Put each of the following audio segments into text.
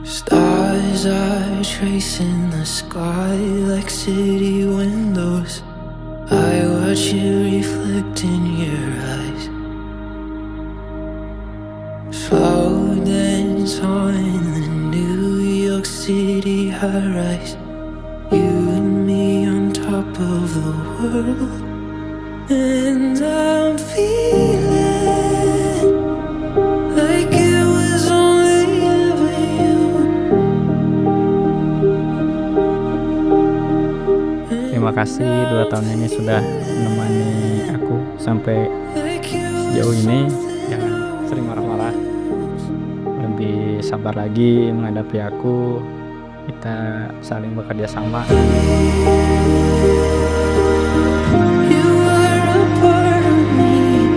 Stars are tracing the sky like city windows. I watch you reflect in your eyes. Slow dance on the New York City high rise. You and me on top of the world. And I'm feeling like it was only ever you. Terima kasih 2 tahun ini sudah menemani aku sampai sejauh ini. Jangan sering marah-marah, lebih sabar lagi menghadapi aku. Kita saling bekerja sama. You were a part of me.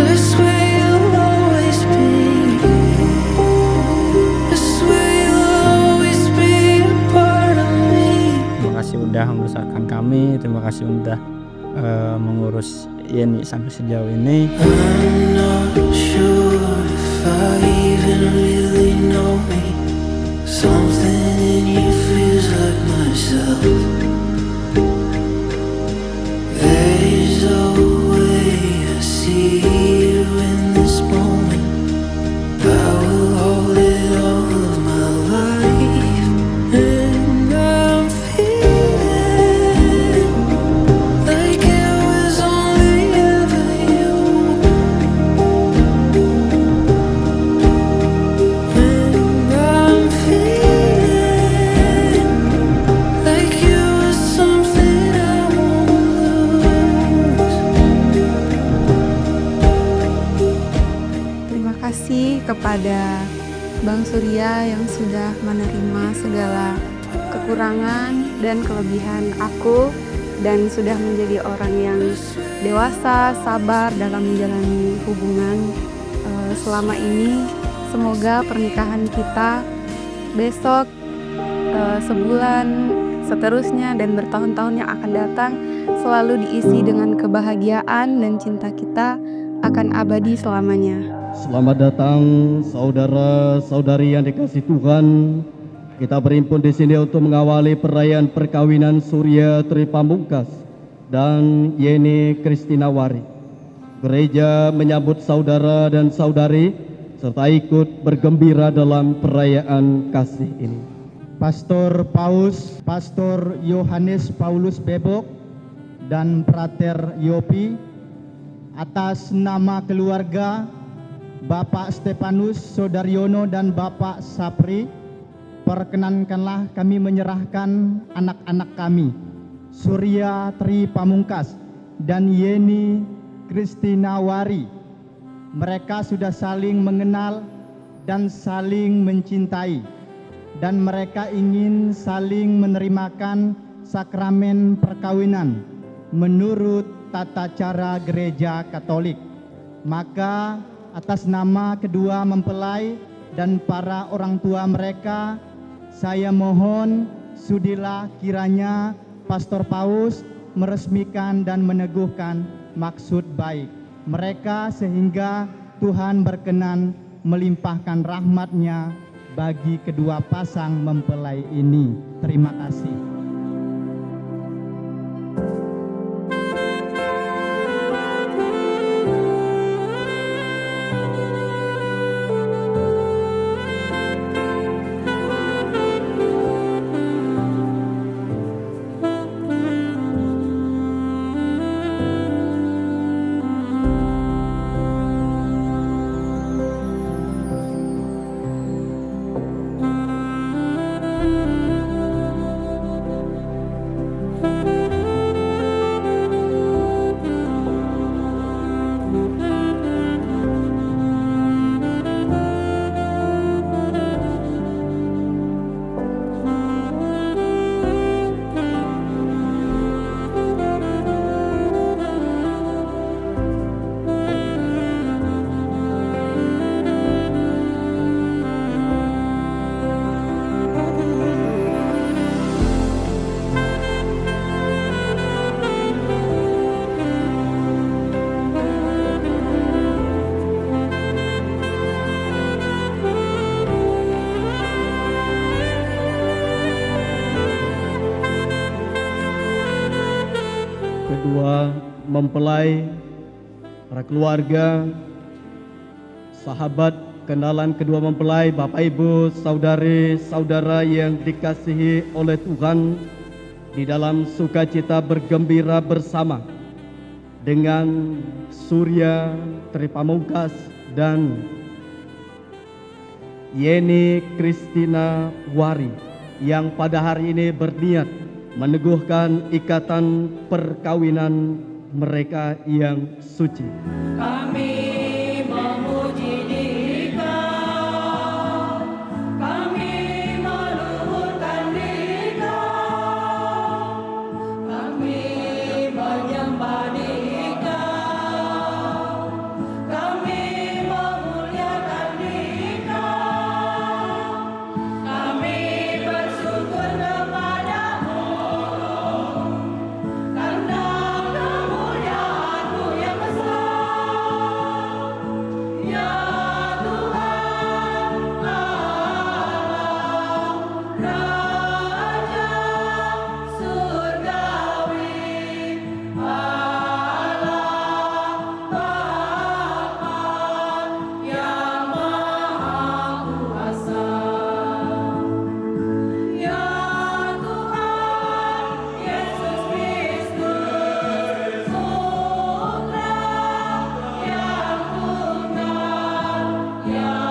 I swear you'll always be. I swear you'll always be a part of me. Terima kasih udah membesarkan kami. Terima kasih udah mengurus Yeni sampai sejauh ini. I'm not sure if I even really know me. Something in you feels like myself. There's a way I see you in this moment. I will hold it all of my life. And I'm feeling like it was only ever you. And I'm feeling like you were something I won't lose. Terima kasih kepada Bang Surya yang sudah menerima segala kekurangan dan kelebihan aku dan sudah menjadi orang yang dewasa, sabar dalam menjalani hubungan selama ini. Semoga pernikahan kita besok, sebulan, seterusnya dan bertahun-tahun yang akan datang selalu diisi dengan kebahagiaan dan cinta kita akan abadi selamanya. Selamat datang saudara-saudari yang dikasihi Tuhan. Kita berhimpun di sini untuk mengawali perayaan perkawinan Surya Tri Pamungkas dan Yeni Kristinawari. Gereja menyambut saudara dan saudari serta ikut bergembira dalam perayaan kasih ini. Pastor Paus, Pastor Yohanes Paulus Bebok dan Prater Yopi, atas nama keluarga Bapak Stefanus Sodaryono dan Bapak Sapri, perkenankanlah kami menyerahkan anak-anak kami, Surya Tri Pamungkas dan Yeni Kristinawari. Mereka sudah saling mengenal dan saling mencintai, dan mereka ingin saling menerimakan sakramen perkawinan menurut tata cara Gereja Katolik. Maka atas nama kedua mempelai dan para orang tua mereka, saya mohon sudilah kiranya Pastor Paus meresmikan dan meneguhkan maksud baik mereka sehingga Tuhan berkenan melimpahkan rahmat-Nya bagi kedua pasang mempelai ini. Terima kasih. mempelai, para keluarga, sahabat, kenalan kedua mempelai, Bapak Ibu, saudari, saudara yang dikasihi oleh Tuhan, di dalam sukacita bergembira bersama dengan Surya Tripamungkas dan Yeni Kristina Wari yang pada hari ini berniat meneguhkan ikatan perkawinan mereka yang suci. Kami memuji Dikau, kami meluhurkan Dikau, kami menyembah Dikau, kami memuliakan Dikau, kami bersyukur kepadamu karena kemuliaan-Mu yang besar, ya Tuhan Allah, Raja Surgawi, Allah Bapa yang Maha Kuasa. Ya Tuhan Yesus Kristus, Putra yang tunggal, ya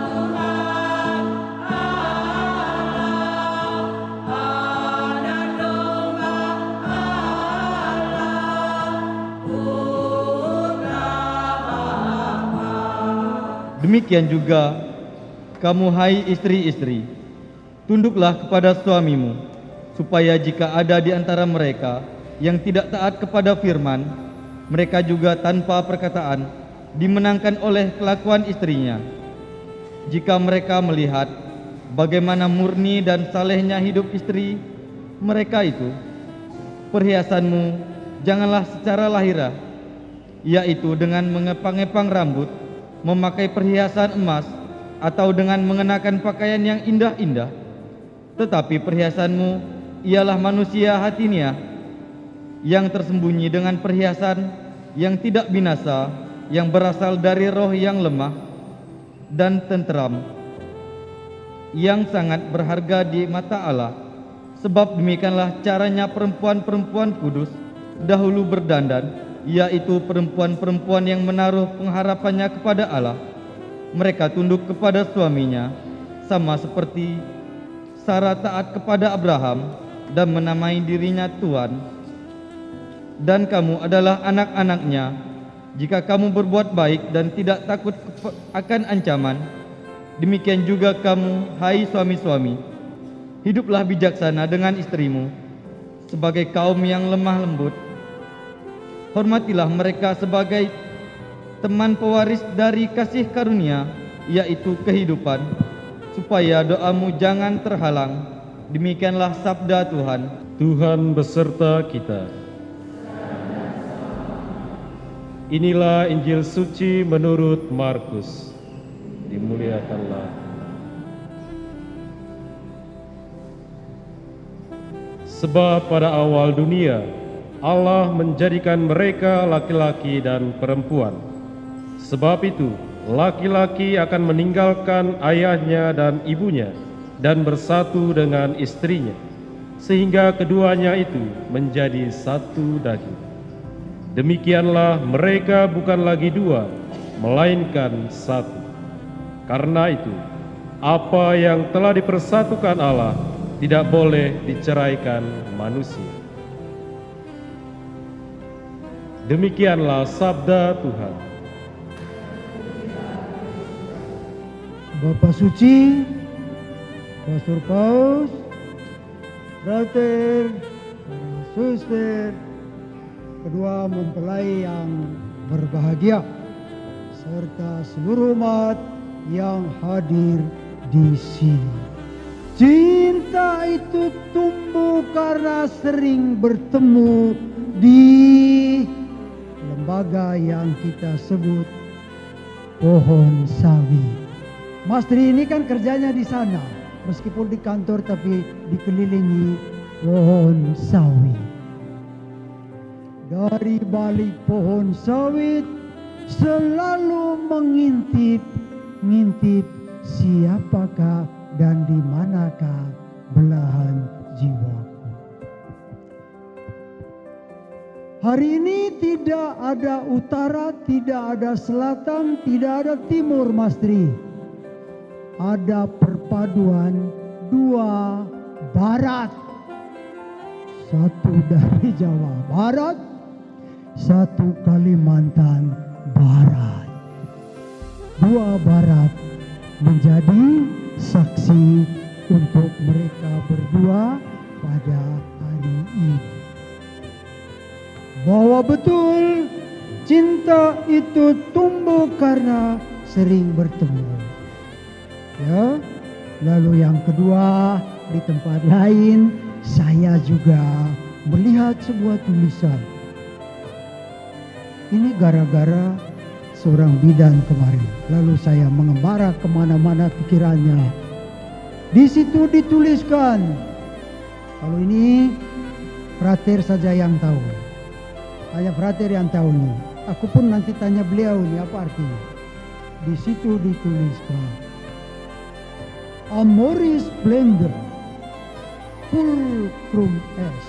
Tuhan Allah, Anak Domba Allah, Putra Bapa. Demikian juga kamu hai istri-istri, tunduklah kepada suamimu, supaya jika ada di antara mereka yang tidak taat kepada firman, mereka juga tanpa perkataan dimenangkan oleh kelakuan istrinya. Jika mereka melihat bagaimana murni dan salehnya hidup istri mereka itu, perhiasanmu janganlah secara lahiriah, yaitu dengan mengepang-epang rambut, memakai perhiasan emas, atau dengan mengenakan pakaian yang indah-indah, tetapi perhiasanmu ialah manusia hatinya yang tersembunyi dengan perhiasan yang tidak binasa, yang berasal dari roh yang lemah dan tenteram, yang sangat berharga di mata Allah. Sebab demikianlah caranya perempuan-perempuan kudus dahulu berdandan, yaitu perempuan-perempuan yang menaruh pengharapannya kepada Allah. Mereka tunduk kepada suaminya, sama seperti Sarah taat kepada Abraham dan menamai dirinya Tuan. Dan kamu adalah anak-anaknya, jika kamu berbuat baik dan tidak takut akan ancaman. Demikian juga kamu, hai suami-suami, hiduplah bijaksana dengan istrimu, sebagai kaum yang lemah lembut. Hormatilah mereka sebagai teman pewaris dari kasih karunia, yaitu kehidupan, supaya doamu jangan terhalang. Demikianlah sabda Tuhan. Tuhan beserta kita. Inilah Injil suci menurut Markus. Dimuliakanlah. Sebab pada awal dunia Allah menjadikan mereka laki-laki dan perempuan. Sebab itu laki-laki akan meninggalkan ayahnya dan ibunya dan bersatu dengan istrinya, sehingga keduanya itu menjadi satu daging. Demikianlah mereka bukan lagi dua, melainkan satu. Karena itu, apa yang telah dipersatukan Allah tidak boleh diceraikan manusia. Demikianlah sabda Tuhan. Bapak Suci, Pastor Paus, Frater, para suster, kedua mempelai yang berbahagia, serta seluruh umat yang hadir di sini. Cinta itu tumbuh karena sering bertemu di lembaga yang kita sebut pohon sawi. Mas Tri ini kan kerjanya di sana, meskipun di kantor tapi dikelilingi pohon sawi. dari balik pohon sawit selalu mengintip siapakah dan di manakah belahan jiwaku. Hari ini tidak ada utara, tidak ada selatan, tidak ada timur, Mas Tri. Ada perpaduan dua barat. Satu dari Jawa Barat, satu Kalimantan Barat. Dua barat menjadi saksi untuk mereka berdua pada hari ini. Bahwa betul cinta itu tumbuh karena sering bertemu. Ya, lalu yang kedua di tempat lain saya juga melihat sebuah tulisan. Ini gara-gara seorang bidan kemarin. Lalu saya mengembara kemana-mana pikirannya. Di situ dituliskan, kalau ini frater saja yang tahu. Hanya frater yang tahu nih. Aku pun nanti tanya beliau ini apa artinya. Di situ dituliskan, Amoris splendor pulchrum est.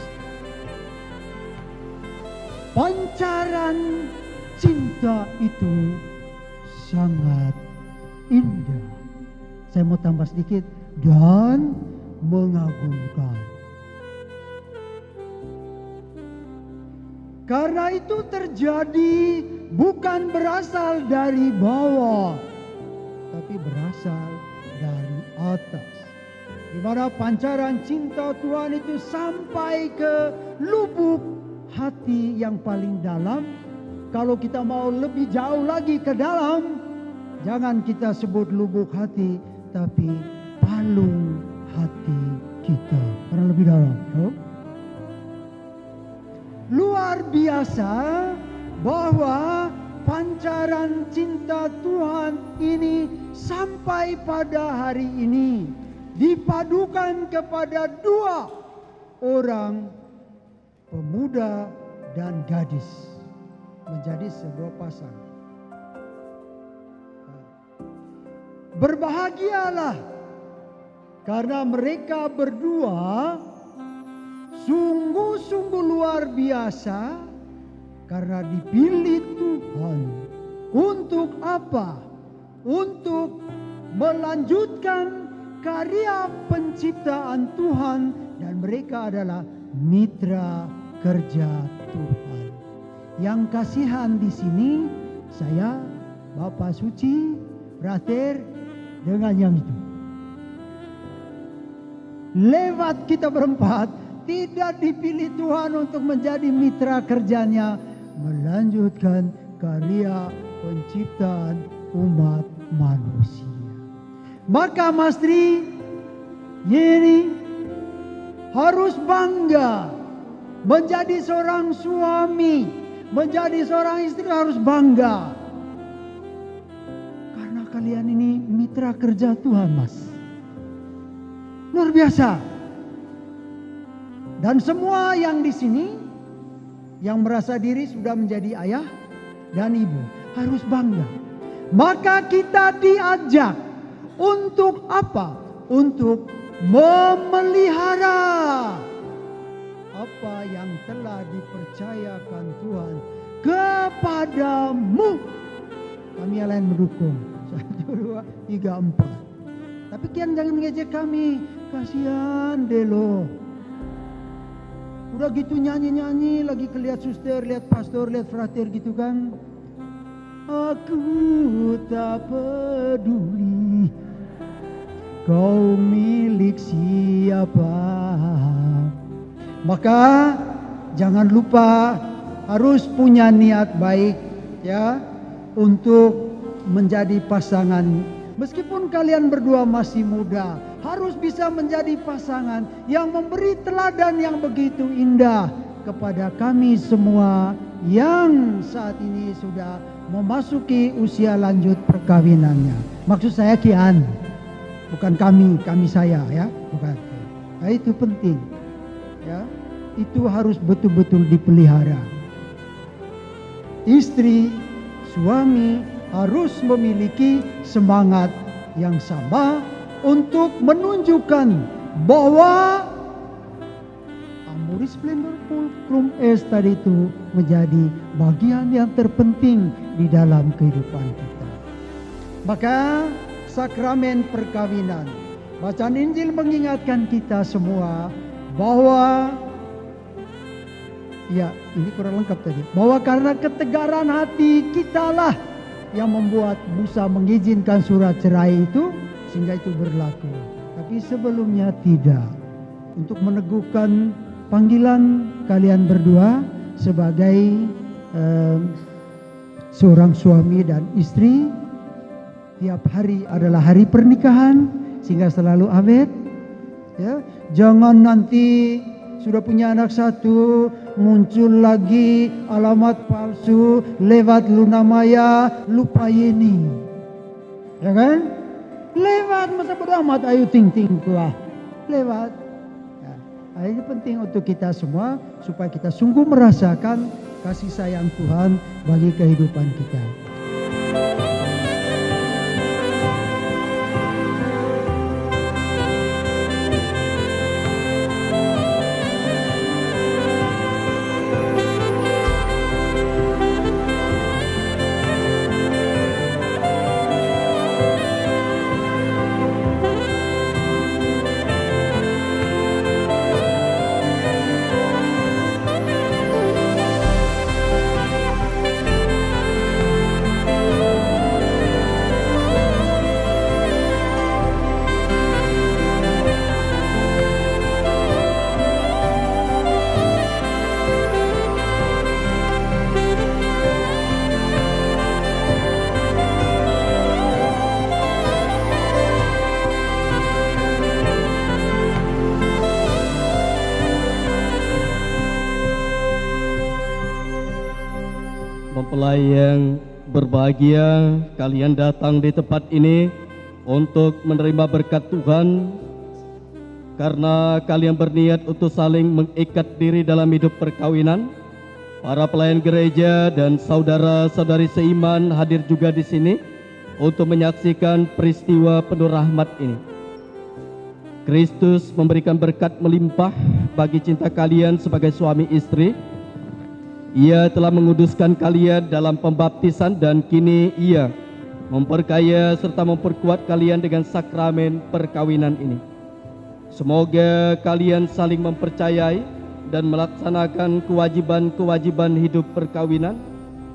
Pancaran cinta itu sangat indah. Saya mau tambah sedikit, dan mengagumkan. Karena itu terjadi bukan berasal dari bawah, tapi berasal dari atas. Di mana pancaran cinta Tuhan itu sampai ke lubuk hati yang paling dalam. Kalau kita mau lebih jauh lagi ke dalam, jangan kita sebut lubuk hati, tapi palung hati kita. Karena lebih dalam. Luar biasa bahwa pancaran cinta Tuhan ini sampai pada hari ini dipadukan kepada dua orang pemuda dan gadis menjadi sebuah pasangan. Berbahagialah karena mereka berdua sungguh-sungguh luar biasa karena dipilih Tuhan. Untuk apa? Untuk melanjutkan karya penciptaan Tuhan, dan mereka adalah mitra kerja Tuhan. Yang kasihan di sini saya, Bapak Suci, Frater dengan yang itu. Lewat kita berempat tidak dipilih Tuhan untuk menjadi mitra kerjanya, melanjutkan karya penciptaan umat manusia. Maka Mas Tri, Yeni harus bangga menjadi seorang suami, menjadi seorang istri harus bangga. Karena kalian ini mitra kerja Tuhan, Mas. Luar biasa. Dan semua yang di sini yang merasa diri sudah menjadi ayah dan ibu harus bangga. Maka kita diajak untuk apa? Untuk memelihara apa yang telah dipercayakan Tuhan kepadamu. Kami yang lain mendukung. 1, 2, 3, 4. Tapi kian jangan ngejek kami. Kasihan deh lo. Udah gitu nyanyi-nyanyi lagi lihat suster, lihat pastor, lihat frater gitu kan. Aku tak peduli kau milik siapa. Maka jangan lupa harus punya niat baik ya untuk menjadi pasangan. Meskipun kalian berdua masih muda, harus bisa menjadi pasangan yang memberi teladan yang begitu indah kepada kami semua yang saat ini sudah memasuki usia lanjut perkawinannya. Maksud saya Kian, bukan kami saya ya, bukan. Nah, itu penting ya, itu harus betul-betul dipelihara. istri, suami harus memiliki semangat yang sama untuk menunjukkan bahwa Amoris Splendor Fulcrum Est tadi itu menjadi bagian yang terpenting di dalam kehidupan kita. Maka sakramen perkawinan, bacaan Injil mengingatkan kita semua bahwa ya, ini kurang lengkap tadi. Bahwa karena ketegaran hati kitalah yang membuat Musa mengizinkan surat cerai itu sehingga itu berlaku. Tapi sebelumnya tidak. Untuk meneguhkan panggilan kalian berdua sebagai seorang suami dan istri, tiap hari adalah hari pernikahan sehingga selalu awet. Ya, jangan nanti sudah punya anak satu, muncul lagi alamat palsu lewat Luna Maya, lupa ini. Ya kan? Lewat, masa bodo amat, ayo ting-ting tua. Lewat. Ya, ini penting untuk kita semua supaya kita sungguh merasakan kasih sayang Tuhan bagi kehidupan kita. Mempelai yang berbahagia, kalian datang di tempat ini untuk menerima berkat Tuhan karena kalian berniat untuk saling mengikat diri dalam hidup perkawinan. Para pelayan gereja dan saudara-saudari seiman hadir juga di sini untuk menyaksikan peristiwa penuh rahmat ini. Kristus memberikan berkat melimpah bagi cinta kalian sebagai suami istri. Ia telah menguduskan kalian dalam pembaptisan dan kini Ia memperkaya serta memperkuat kalian dengan sakramen perkawinan ini. Semoga kalian saling mempercayai dan melaksanakan kewajiban-kewajiban hidup perkawinan.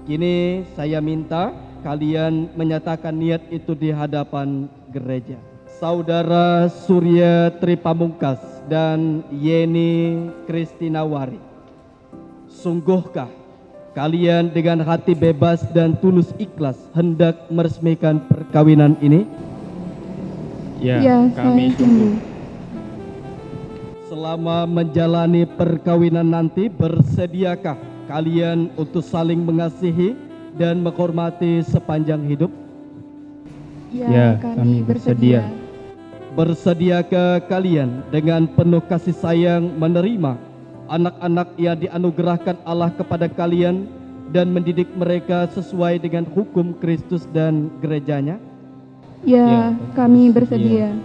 Kini saya minta kalian menyatakan niat itu di hadapan gereja. Saudara Surya Tripamungkas dan Yeni Kristinawari, sungguhkah kalian dengan hati bebas dan tulus ikhlas hendak meresmikan perkawinan ini? Ya, kami saya sungguh. Selama menjalani perkawinan nanti, bersediakah kalian untuk saling mengasihi dan menghormati sepanjang hidup? Ya, kami bersedia. Bersediakah kalian dengan penuh kasih sayang menerima anak-anak yang dianugerahkan Allah kepada kalian dan mendidik mereka sesuai dengan hukum Kristus dan gerejanya? Ya, kami bersedia.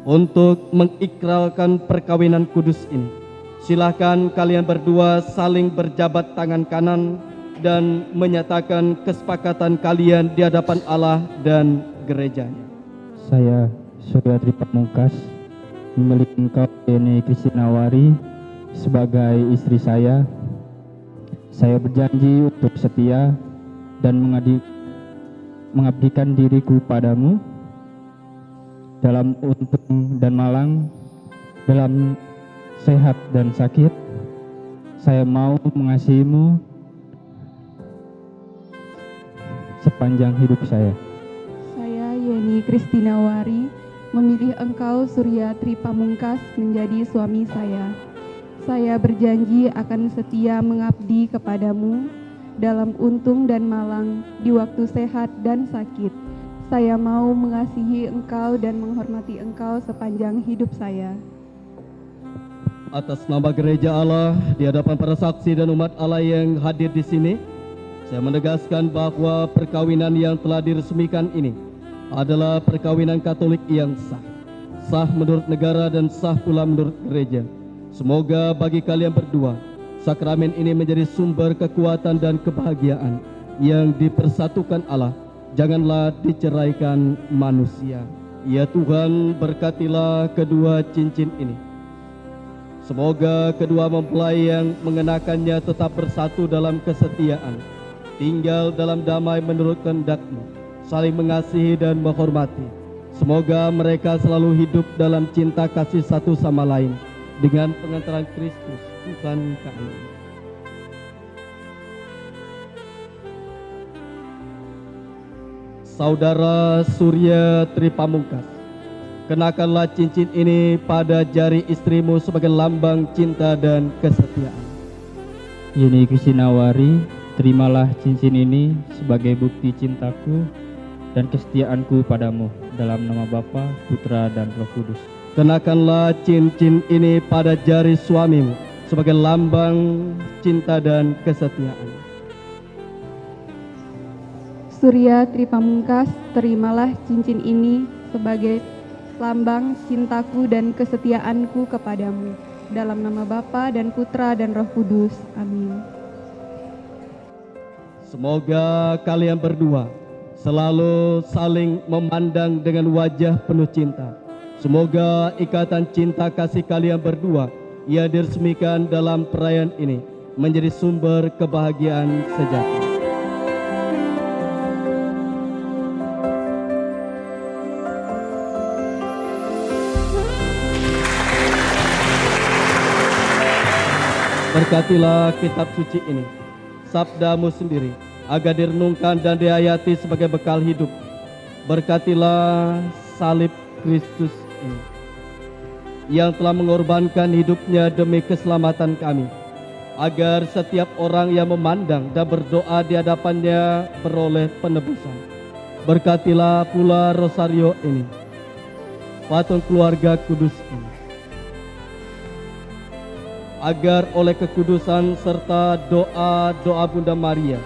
Untuk mengikrarkan perkawinan kudus ini, silakan kalian berdua saling berjabat tangan kanan dan menyatakan kesepakatan kalian di hadapan Allah dan gerejanya. Saya, Surya Tripamungkas, memilih engkau, Yeni Kristinawari, sebagai istri saya. Saya berjanji untuk setia dan mengabdikan diriku padamu dalam untung dan malang, dalam sehat dan sakit. Saya mau mengasihimu sepanjang hidup saya. Saya, Yeni Kristinawari, memilih engkau, Surya Tripamungkas, menjadi suami saya. Saya berjanji akan setia mengabdi kepadamu dalam untung dan malang, di waktu sehat dan sakit. Saya mau mengasihi engkau dan menghormati engkau sepanjang hidup saya. Atas nama gereja Allah, di hadapan para saksi dan umat Allah yang hadir di sini, Saya menegaskan bahwa perkawinan yang telah diresmikan ini adalah perkawinan Katolik yang sah. Sah menurut negara dan sah pula menurut gereja. Semoga bagi kalian berdua, sakramen ini menjadi sumber kekuatan dan kebahagiaan yang dipersatukan Allah. Janganlah diceraikan manusia. Ya Tuhan, berkatilah kedua cincin ini. Semoga kedua mempelai yang mengenakannya tetap bersatu dalam kesetiaan, tinggal dalam damai menurut kehendak-Mu, saling mengasihi dan menghormati. Semoga mereka selalu hidup dalam cinta kasih satu sama lain dengan pengantaran Kristus Tuhan kami. Saudara Surya Tripamungkas, kenakanlah cincin ini pada jari istrimu sebagai lambang cinta dan kesetiaan. Yeni Kristinawari, terimalah cincin ini sebagai bukti cintaku dan kesetiaanku padamu, dalam nama Bapa, Putra, dan Roh Kudus. Kenakanlah cincin ini pada jari suamimu sebagai lambang cinta dan kesetiaan. Surya Tripamungkas, terimalah cincin ini sebagai lambang cintaku dan kesetiaanku kepadamu, dalam nama Bapa dan Putra dan Roh Kudus. Amin. Semoga kalian berdua selalu saling memandang dengan wajah penuh cinta. Semoga ikatan cinta kasih kalian berdua yang diresmikan dalam perayaan ini menjadi sumber kebahagiaan sejati. Berkatilah kitab suci ini, sabda-Mu sendiri, agar direnungkan dan dihayati sebagai bekal hidup. Berkatilah salib Kristus ini, yang telah mengorbankan hidupnya demi keselamatan kami, agar setiap orang yang memandang dan berdoa di hadapannya beroleh penebusan. Berkatilah pula rosario ini, patung keluarga kudus ini, agar oleh kekudusan serta doa-doa Bunda Maria,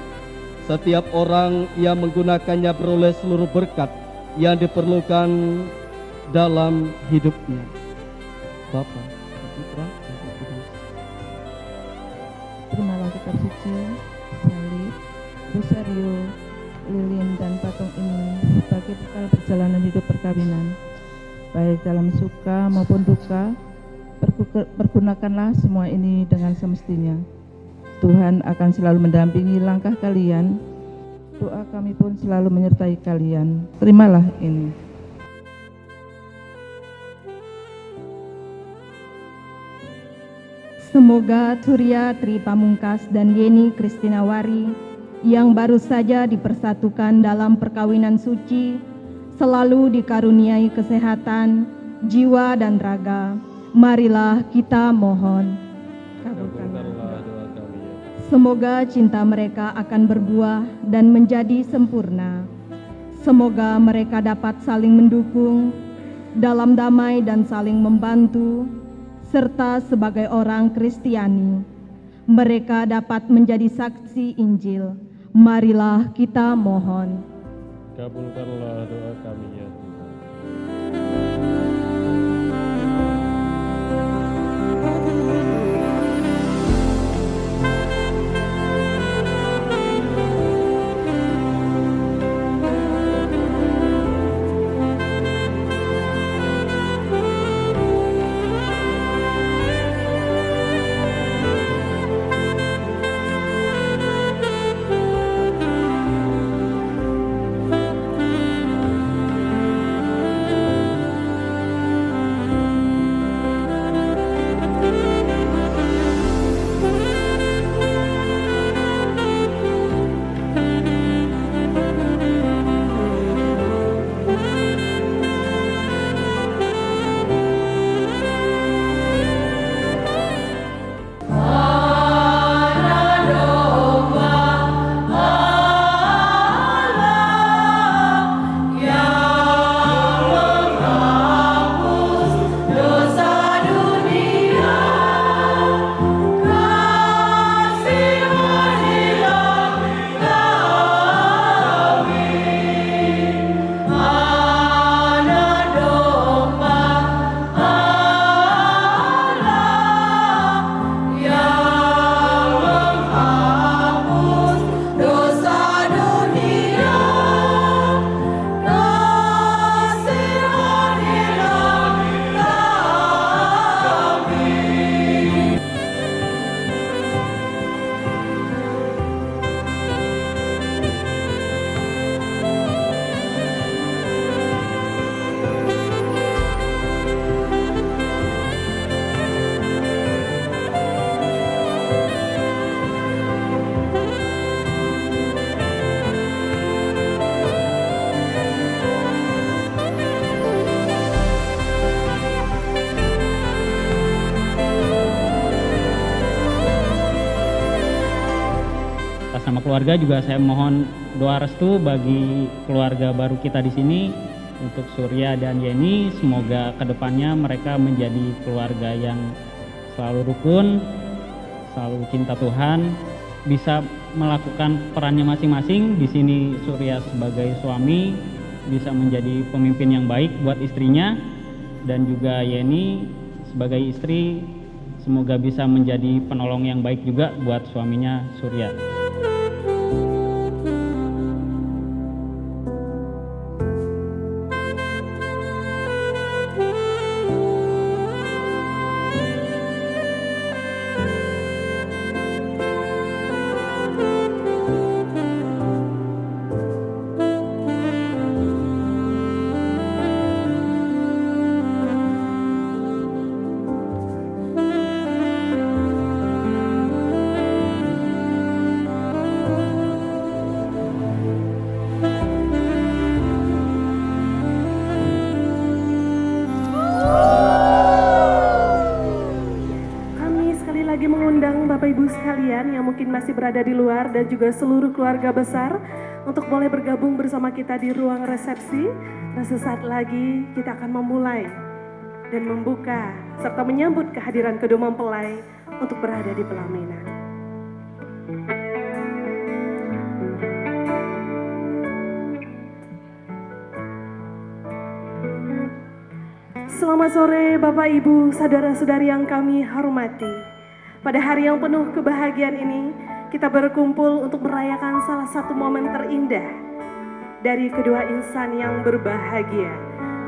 setiap orang yang menggunakannya beroleh seluruh berkat yang diperlukan dalam hidupnya. Bapa, Putra, dan Roh Kudus. Terimalah kitab suci, salib, rosario, lilin, dan patung ini sebagai bekal perjalanan hidup perkawinan, baik dalam suka maupun duka. Pergunakanlah semua ini dengan semestinya. Tuhan akan selalu mendampingi langkah kalian. Doa kami pun selalu menyertai kalian. Terimalah ini. Semoga Surya Tripamungkas dan Yeni Kristinawari yang baru saja dipersatukan dalam perkawinan suci selalu dikaruniai kesehatan, jiwa dan raga. Marilah kita mohon. Kabulkanlah doa kami ya. Semoga cinta mereka akan berbuah dan menjadi sempurna. Semoga mereka dapat saling mendukung dalam damai dan saling membantu, serta sebagai orang Kristiani, mereka dapat menjadi saksi Injil. Marilah kita mohon. Kabulkanlah doa kami ya Tuhan. keluarga juga saya mohon doa restu bagi keluarga baru kita di sini untuk Surya dan Yeni. Semoga kedepannya mereka menjadi keluarga yang selalu rukun, selalu cinta Tuhan, bisa melakukan perannya masing-masing. Di sini Surya sebagai suami bisa menjadi pemimpin yang baik buat istrinya, dan juga Yeni sebagai istri semoga bisa menjadi penolong yang baik juga buat suaminya Surya. Bapak Ibu sekalian yang mungkin masih berada di luar dan juga seluruh keluarga besar untuk boleh bergabung bersama kita di ruang resepsi. Dan sesaat lagi kita akan memulai dan membuka serta menyambut kehadiran kedua mempelai untuk berada di pelaminan. Selamat sore Bapak Ibu, saudara-saudari yang kami hormati. Pada hari yang penuh kebahagiaan ini, kita berkumpul untuk merayakan salah satu momen terindah dari kedua insan yang berbahagia.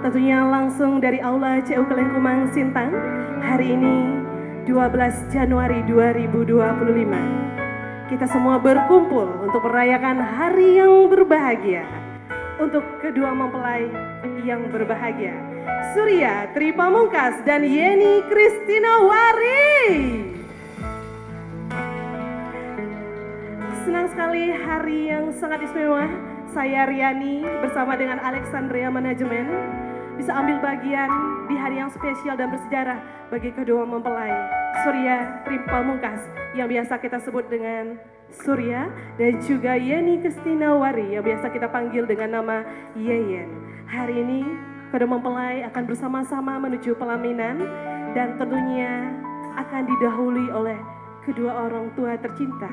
Tentunya langsung dari Aula CU Kelengkumang Sintang, hari ini 12 Januari 2025. Kita semua berkumpul untuk merayakan hari yang berbahagia untuk kedua mempelai yang berbahagia, Surya Tri Pamungkas dan Yeni Kristina Wari. Senang sekali hari yang sangat istimewa. Saya Riani bersama dengan Alexandria Manajemen bisa ambil bagian di hari yang spesial dan bersejarah bagi kedua mempelai, Surya Tri Pamungkas yang biasa kita sebut dengan Surya, dan juga Yeni Kristina Wari yang biasa kita panggil dengan nama Yeyen. Hari ini kedua mempelai akan bersama-sama menuju pelaminan dan tentunya akan didahului oleh kedua orang tua tercinta.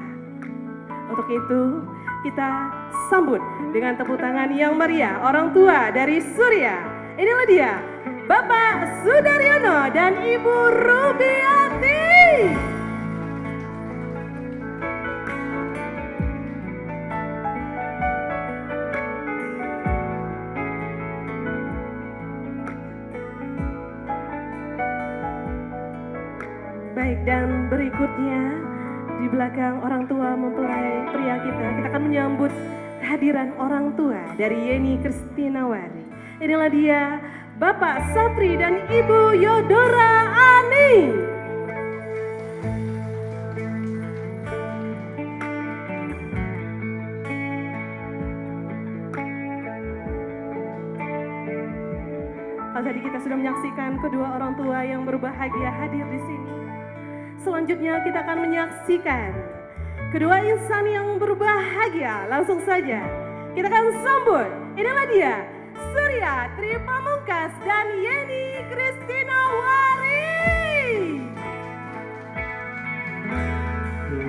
Untuk itu, kita sambut dengan tepuk tangan yang meriah orang tua dari Surya. Inilah dia, Bapak Sudaryono dan Ibu Rubiati. Baik, dan berikutnya di belakang orang tua mempelai pria kita akan menyambut kehadiran orang tua dari Yeni Kristina Wari. Inilah dia, Bapak Satri dan Ibu Yodora Ani. Kalau tadi kita sudah menyaksikan kedua orang tua yang berbahagia hadir di sini. Selanjutnya kita akan menyaksikan kedua insan yang berbahagia. Langsung saja kita akan sambut. Inilah dia, Surya Tri Pamungkas dan Yeni Kristina Wari.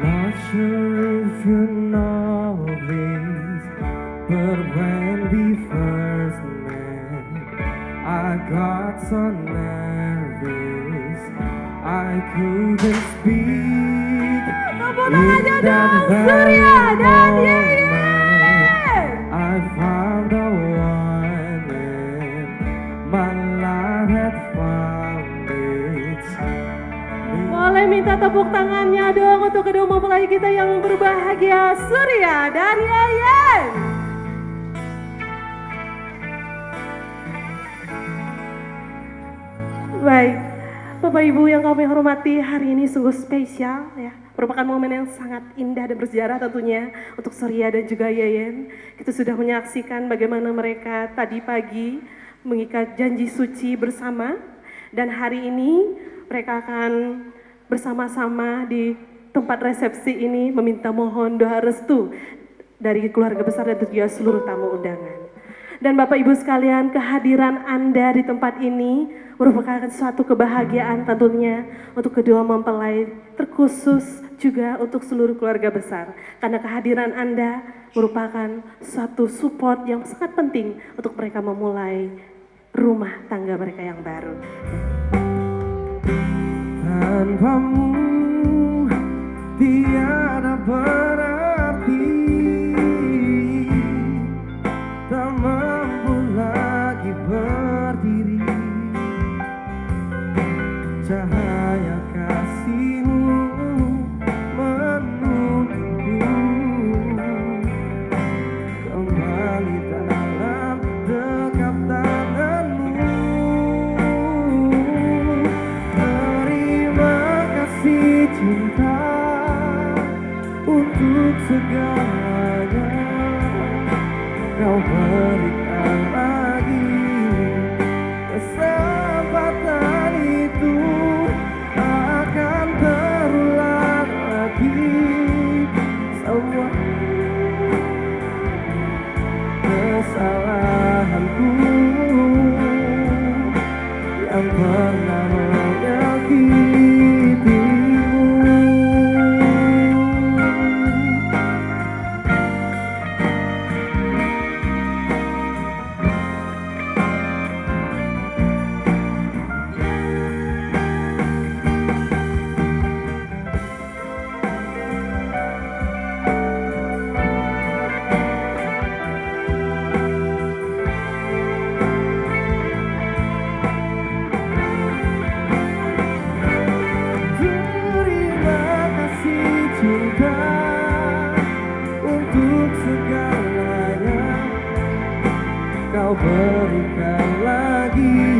Not sure if you know this, but when we first met, I got so nervous I couldn't speak. In that Surya dan moment, I found the one and my life had found its meaning. Boleh minta tepuk tangannya dong untuk kedua mempelai kita yang berbahagia, Surya dan Yeyen. Baik, Bapak Ibu yang kami hormati, hari ini sungguh spesial ya. Merupakan momen yang sangat indah dan bersejarah tentunya untuk Surya dan juga Yeyen. Kita sudah menyaksikan bagaimana mereka tadi pagi mengikat janji suci bersama. Dan hari ini mereka akan bersama-sama di tempat resepsi ini meminta mohon doa restu dari keluarga besar dan juga seluruh tamu undangan. Dan Bapak Ibu sekalian, kehadiran Anda di tempat ini merupakan suatu kebahagiaan tentunya untuk kedua mempelai, terkhusus juga untuk seluruh keluarga besar. Karena kehadiran Anda merupakan suatu support yang sangat penting untuk mereka memulai rumah tangga mereka yang baru. Tanpamu tiada berarti, tak mampu lagi berdiri. Cahaya kasih-Mu menuntunku kembali dalam dekap tangan-Mu. Terima kasih cinta untuk segalanya Kau berikan lagi. Kesempatan itu akan terulang lagi. Semua kesalahanku yang pernah menyakitimu. Kau berikan lagi.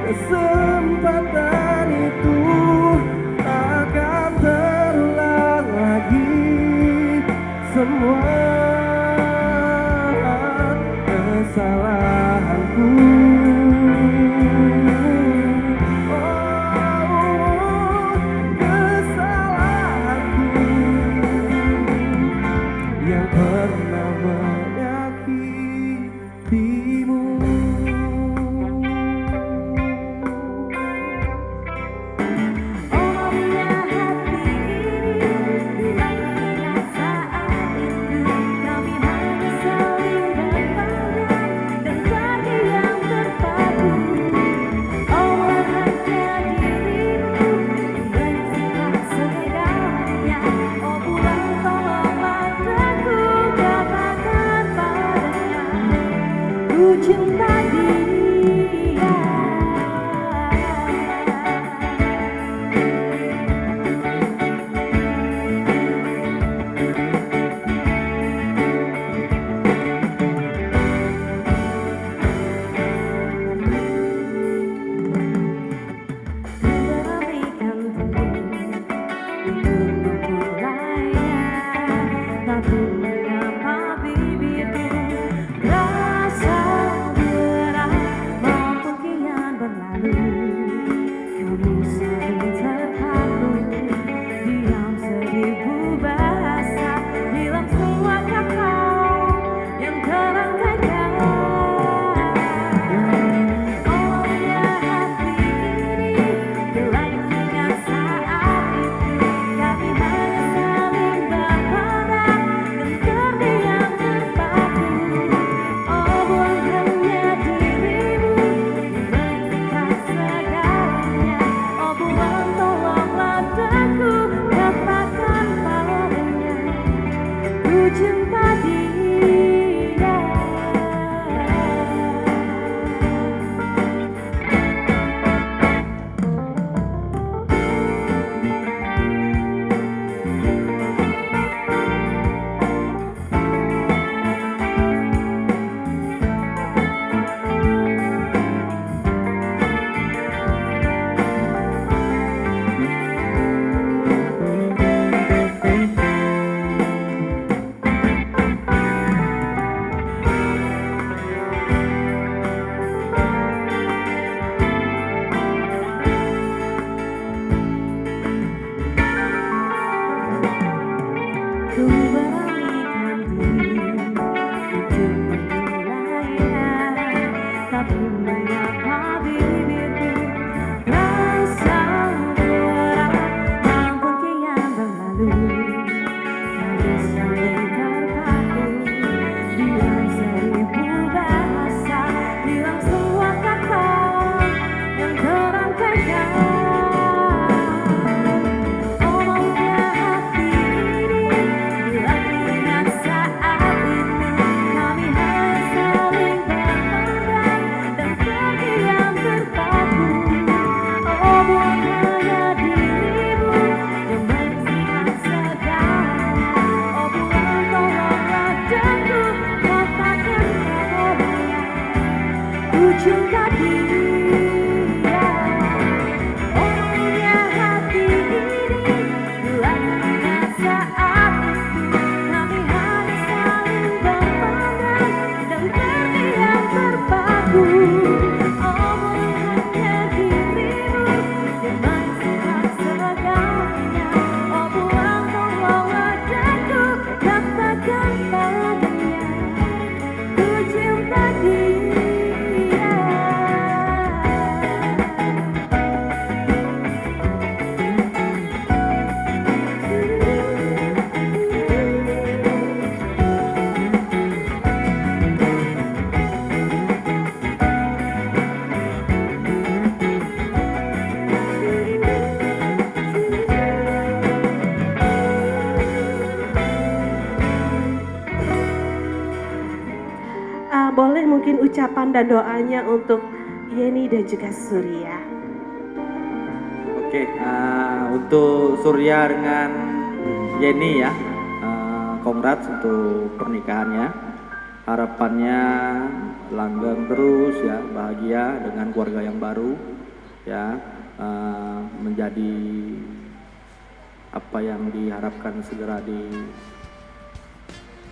Kesempatan itu akan terulang lagi. Semua kesalahanku, kesalahanku yang pernah menyakitimu. Omongnya hati ini bila mengingat saat itu kami hanya saling berpandang dan pergi yang terpaku. Allah hanya dirimu dengan sikap segalanya. Oh Tuhan tolong padaku katakan padanya ku cinta dia. Berikan untuk memulainya, tapi mengapa bibirku rasa cinta dia. Oh punya hati ini buatnya saat itu kami hanya saling berpandang dan terdiam terpaku. Oh bukannya dirimu yang manis segalanya. Oh buang tolong wajahku katakan padanya ku cinta dia. Boleh mungkin ucapan dan doanya untuk Yeni dan juga Surya. Oke, untuk Surya dengan Yeni ya, congrats untuk pernikahannya. Harapannya langgeng terus ya, bahagia dengan keluarga yang baru ya, menjadi apa yang diharapkan segera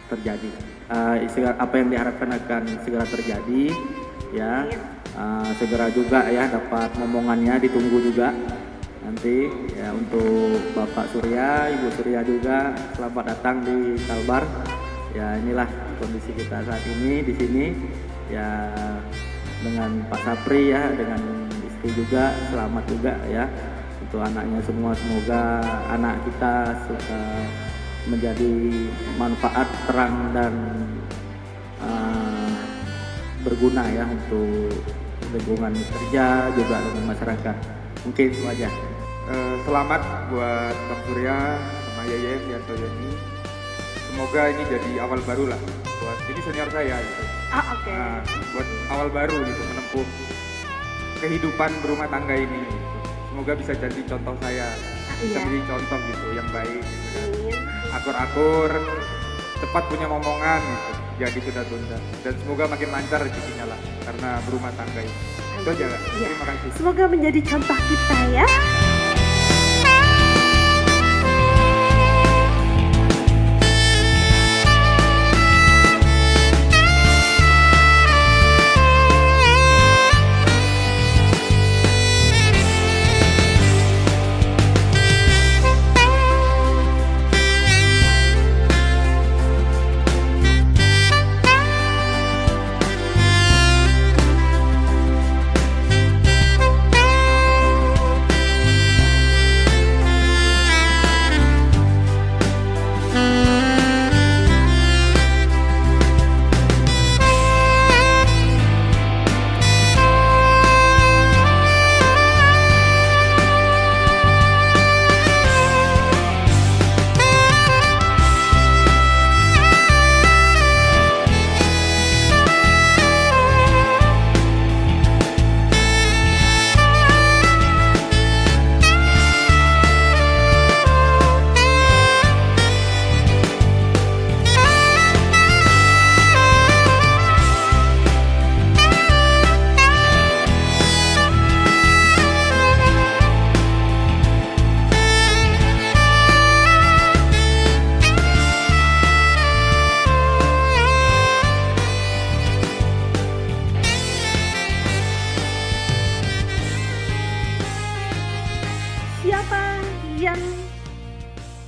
terjadi. Apa yang diharapkan akan segera terjadi ya, segera juga ya dapat momongannya, ditunggu juga nanti ya. Untuk Bapak Surya, Ibu Surya juga selamat datang di Kalbar ya. Inilah kondisi kita saat ini di sini ya, dengan Pak Sapri ya, dengan istri juga selamat juga ya untuk anaknya semua. Semoga anak kita suka menjadi manfaat terang dan berguna ya untuk lingkungan kerja juga dengan masyarakat. Mungkin itu aja. Selamat buat Bang Surya sama Yeyen Yanto Yeni. Semoga ini jadi awal baru lah buat, ini senior saya gitu. Oke. Nah, buat awal baru gitu menempuh kehidupan berumah tangga ini gitu. Semoga bisa jadi contoh saya, bisa menjadi contoh gitu yang baik gitu kan. Akur-akur, cepat punya momongan gitu, jadi tunda-tunda. Dan semoga makin lancar rezekinya lah karena berumah tangga ini. Itu aja Kak. Terima kasih. Semoga menjadi contoh kita ya.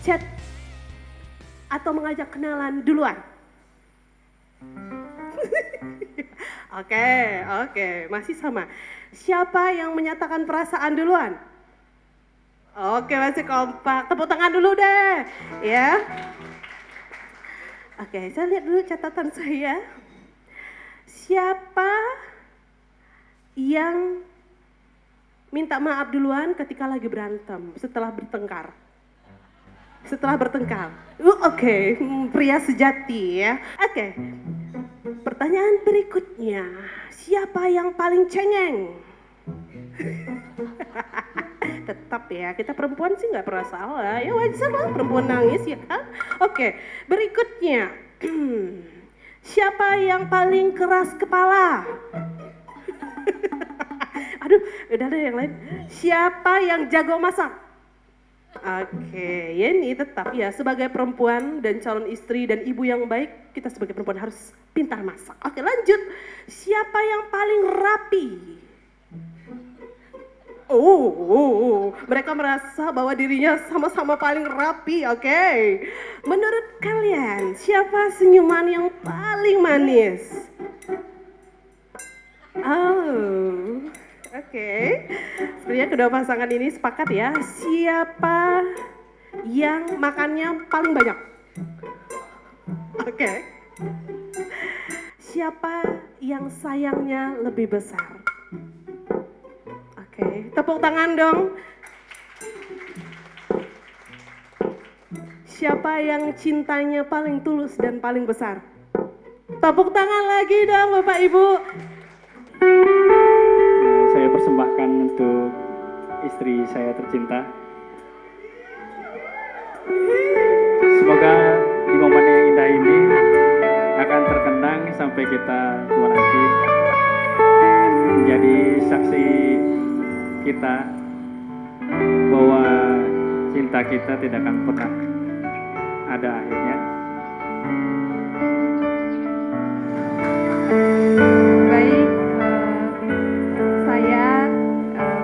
chat atau mengajak kenalan duluan? Oke, masih sama. Siapa yang menyatakan perasaan duluan? Oke, masih kompak. Tepuk tangan dulu deh, ya. Oke, saya lihat dulu catatan saya. Siapa yang minta maaf duluan ketika lagi berantem, setelah bertengkar? Oke, pria sejati ya. Oke, pertanyaan berikutnya. Siapa yang paling cengeng? Tetap ya, kita perempuan sih nggak pernah salah. Ya wajar lah perempuan nangis ya kan. Oke, berikutnya. Siapa yang paling keras kepala? Aduh, udah ada yang lain. Siapa yang jago masak? Oke, Yeni tetap ya sebagai perempuan dan calon istri dan ibu yang baik, kita sebagai perempuan harus pintar masak. Oke, lanjut. Siapa yang paling rapi? Mereka merasa bahwa dirinya sama-sama paling rapi, oke. Menurut kalian, siapa senyuman yang paling manis? Oke. Sebenarnya kedua pasangan ini sepakat ya, siapa yang makannya paling banyak? Oke. Siapa yang sayangnya lebih besar? Oke, tepuk tangan dong. Siapa yang cintanya paling tulus dan paling besar? Tepuk tangan lagi dong Bapak Ibu. Saya persembahkan untuk istri saya tercinta. Semoga di momen yang indah ini akan terkenang sampai kita tua nanti, menjadi saksi kita bahwa cinta kita tidak akan pernah ada akhirnya. Baik, saya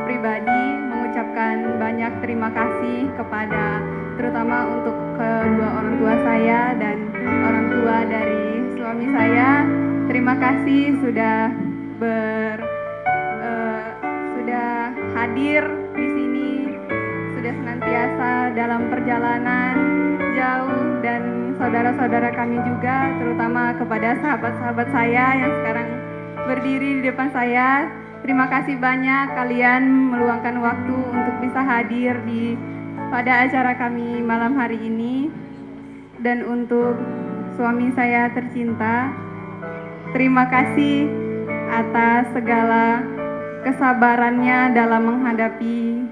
pribadi mengucapkan banyak terima kasih kepada terutama untuk kedua orang tua saya dan orang tua dari suami saya. Terima kasih sudah hadir di sini, sudah senantiasa dalam perjalanan jauh, dan saudara-saudara kami juga, terutama kepada sahabat-sahabat saya yang sekarang berdiri di depan saya. Terima kasih banyak kalian meluangkan waktu untuk bisa hadir pada acara kami malam hari ini. Dan untuk suami saya tercinta, terima kasih atas segala kesabarannya dalam menghadapi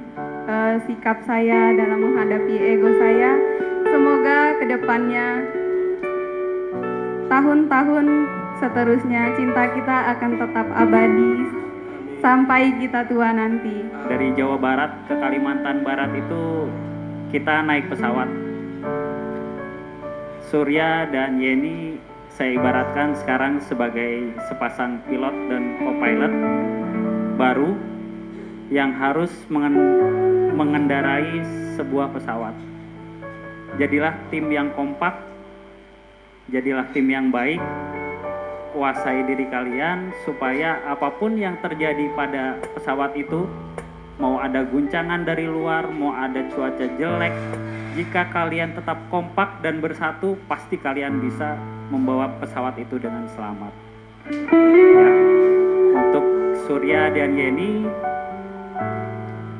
sikap saya, dalam menghadapi ego saya. Semoga kedepannya, tahun-tahun seterusnya, cinta kita akan tetap abadi sampai kita tua nanti. Dari Jawa Barat ke Kalimantan Barat itu kita naik pesawat. Surya dan Yeni saya ibaratkan sekarang sebagai sepasang pilot dan co-pilot baru yang harus mengendarai sebuah pesawat. Jadilah tim yang kompak, jadilah tim yang baik, kuasai diri kalian supaya apapun yang terjadi pada pesawat itu, mau ada guncangan dari luar, mau ada cuaca jelek, jika kalian tetap kompak dan bersatu, pasti kalian bisa membawa pesawat itu dengan selamat. Ya. Untuk Surya dan Yeni,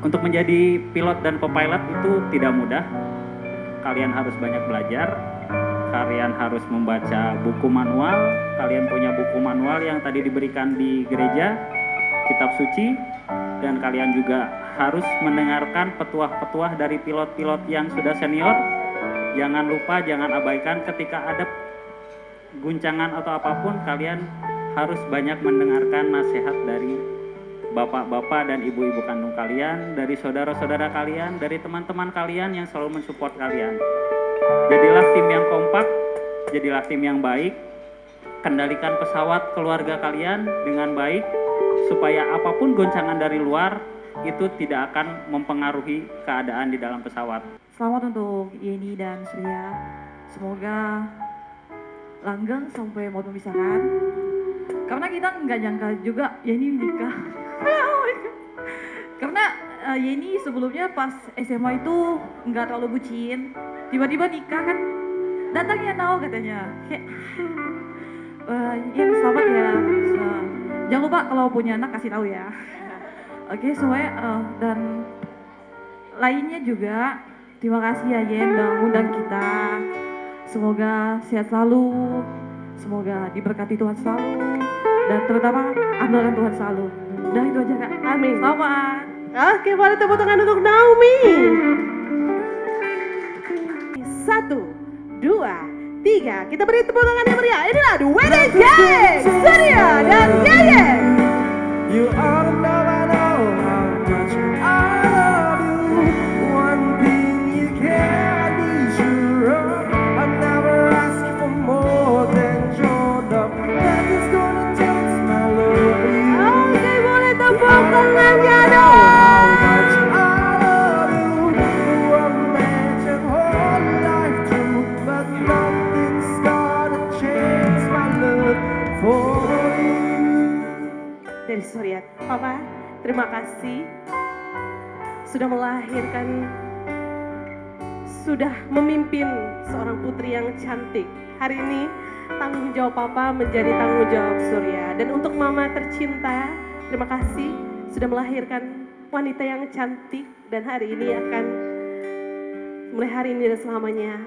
untuk menjadi pilot dan co-pilot itu tidak mudah. Kalian harus banyak belajar, kalian harus membaca buku manual, kalian punya buku manual yang tadi diberikan di gereja, kitab suci, dan kalian juga harus mendengarkan petuah-petuah dari pilot-pilot yang sudah senior. Jangan lupa, jangan abaikan ketika ada guncangan atau apapun, kalian harus banyak mendengarkan nasihat dari bapak-bapak dan ibu-ibu kandung kalian, dari saudara-saudara kalian, dari teman-teman kalian yang selalu mensupport kalian. Jadilah tim yang kompak, jadilah tim yang baik, kendalikan pesawat keluarga kalian dengan baik, supaya apapun goncangan dari luar itu tidak akan mempengaruhi keadaan di dalam pesawat. Selamat untuk Yeni dan Surya. Semoga langgeng sampai mau memisahkan. Karena kita nggak nyangka juga Yeni nikah. Karena Yeni sebelumnya pas SMA itu nggak terlalu bucin. Tiba-tiba nikah kan. Datangnya tahu katanya. Kayak, ya selamat ya. Jangan lupa kalau punya anak kasih tahu ya. Oke, semuanya dan lainnya juga terima kasih ya Yen udah ngundang kita. Semoga sehat selalu, semoga diberkati Tuhan selalu, dan terutama andalkan Tuhan selalu. Udah itu aja Kak. Amin. Selamat. Oke, boleh tepuk tangan untuk Naomi. 1, 2, 3. Kita beri tepuk tangan yang meriah. Inilah The Wedding Gang, Surya dan Yayen. You are the love I know. dari Surya. Papa, terima kasih sudah melahirkan, sudah memimpin seorang putri yang cantik. Hari ini tanggung jawab Papa menjadi tanggung jawab Surya. Dan untuk Mama tercinta, terima kasih sudah melahirkan wanita yang cantik, dan hari ini akan, mulai hari ini dan selamanya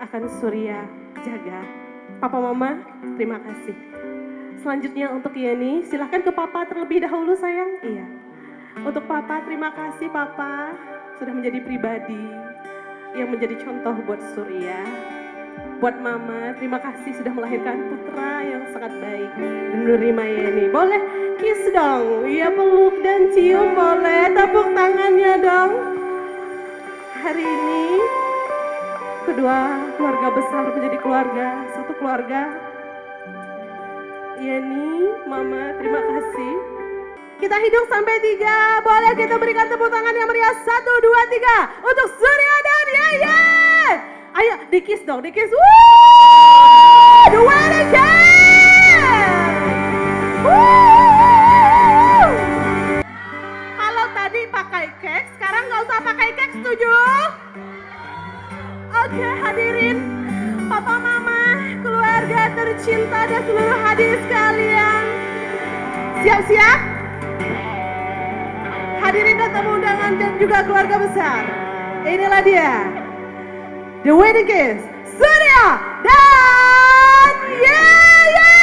akan Surya jaga. Papa Mama, terima kasih. Selanjutnya untuk Yeni, silahkan ke Papa terlebih dahulu sayang. Iya. Untuk Papa, terima kasih Papa sudah menjadi pribadi yang menjadi contoh buat Surya. Buat Mama, terima kasih sudah melahirkan putra yang sangat baik dan menerima Yeni. Boleh kiss dong, iya peluk dan cium boleh, tepuk tangannya dong. Hari ini kedua keluarga besar menjadi keluarga, satu keluarga. Yeni, Mama, terima kasih. Kita hitung sampai 3, boleh kita berikan tepuk tangan yang meriah. 1, 2, 3 untuk Surya dan Yayan. Ayo, di-kiss dong, di-kiss. Woo! The wedding cake! Woo! Kalau tadi pakai cake, sekarang nggak usah pakai cake, setuju? Oke, hadirin, Papa, Mama, keluarga tercinta dan seluruh hadirin sekalian. Siap-siap? Hadirin dan tamu undangan dan juga keluarga besar. Inilah dia, the wedding kiss, Surya dan Yayan.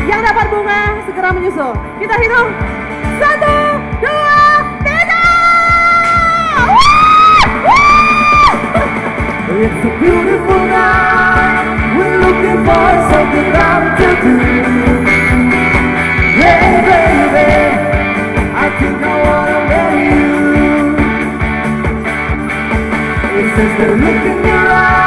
Yang dapat bunga segera menyusul. Kita hitung. 1, 2, 3. It's a beautiful night. We're looking for something to do. Hey baby, I think I wanna marry you. It's just the look in your eyes.